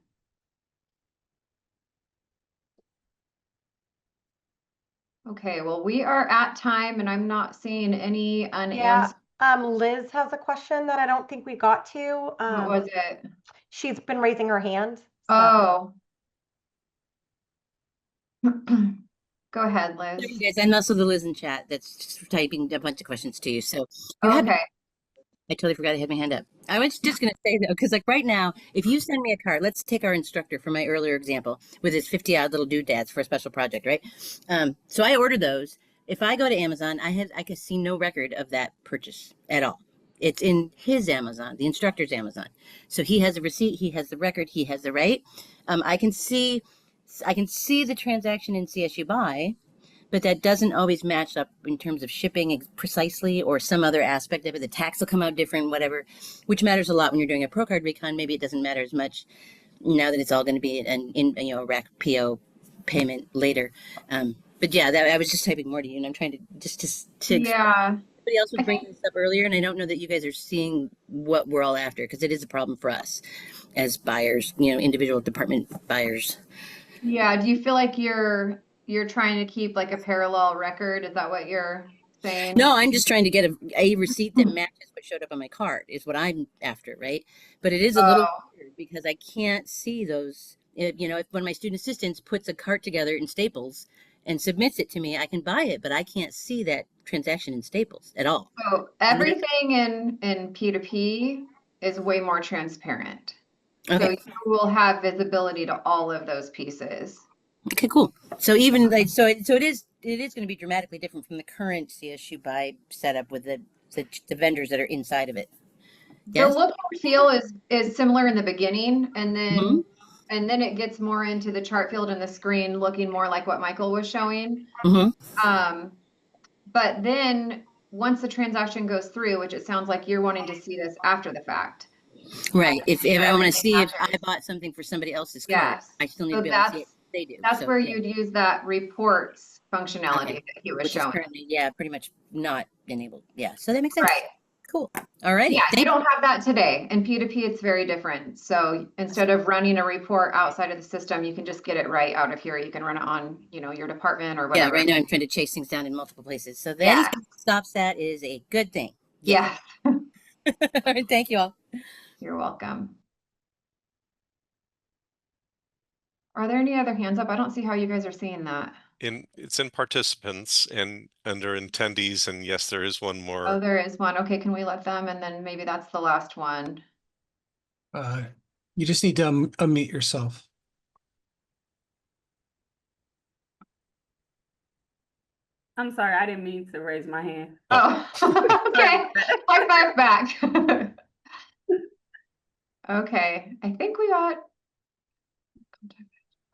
Okay, well, we are at time and I'm not seeing any unanswered. Liz has a question that I don't think we got to. What was it? She's been raising her hand. So. Oh. Go ahead, Liz. Sorry, you guys, I'm also the Liz in chat that's just typing a bunch of questions to you. So you had, Okay. I totally forgot I had my hand up. I was just going to say though, because like right now, if you send me a card, let's take our instructor from my earlier example with his 50 odd little doodads for a special project, right? So I ordered those. If I go to Amazon, I can see no record of that purchase at all. It's in his Amazon, the instructor's Amazon. So he has a receipt, he has the record, he has the right. I can see the transaction in CSUBUY, but that doesn't always match up in terms of shipping precisely or some other aspect of it. The tax will come out different, whatever, which matters a lot when you're doing a pro card recon. Maybe it doesn't matter as much now that it's all going to be a rack PO payment later. But yeah, I was just typing more to you, and I'm trying to Yeah. Somebody else was bringing this up earlier, and I don't know that you guys are seeing what we're all after, because it is a problem for us as buyers, individual department buyers. Yeah. Do you feel like you're trying to keep like a parallel record? Is that what you're saying? No, I'm just trying to get a receipt that matches what showed up on my card is what I'm after, right? But it is a little weird because I can't see those. If one of my student assistants puts a cart together in Staples and submits it to me, I can buy it, but I can't see that transaction in Staples at all. So everything in P2P is way more transparent. Okay. So you will have visibility to all of those pieces. Okay, cool. So even like so it is going to be dramatically different from the current CSUBUY setup with the vendors that are inside of it. Yes? The look and feel is similar in the beginning, and then Mhm. and then it gets more into the chart field and the screen looking more like what Michael was showing. But then once the transaction goes through, which it sounds like you're wanting to see this after the fact. Right. If I want to see if I matches. bought something for somebody else's card, Yes. I still need So to be able to see it. They do. That's So, where yeah. you'd use that reports functionality that he was Which showing. is currently, pretty much not enabled. Yeah. So that makes sense. Right. Cool. All righty. Yeah, you don't have that today. In P2P, it's very different. So instead of running a report outside of the system, you can just get it right out of here. You can run it on, your department or whatever. Yeah, right now I'm trying to chase things down in multiple places. So that stops that is a good thing. Yeah. All right. Thank you all. You're welcome. Are there any other hands up? I don't see how you guys are seeing that. It's in participants and under attendees, and yes, there is one more. Oh, there is one. Okay, can we let them? And then maybe that's the last one. You just need to unmute yourself. I'm sorry, I didn't mean to raise my hand. Oh, okay. High five back. Okay, I think we got.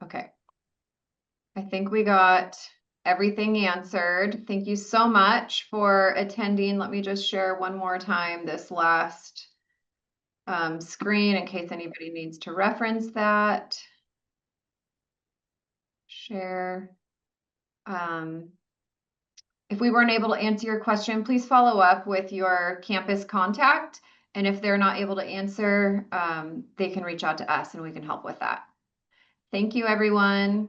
Okay. I think we got everything answered. Thank you so much for attending. Let me just share one more time this last screen in case anybody needs to reference that. Share. If we weren't able to answer your question, please follow up with your campus contact. And if they're not able to answer, they can reach out to us and we can help with that. Thank you, everyone.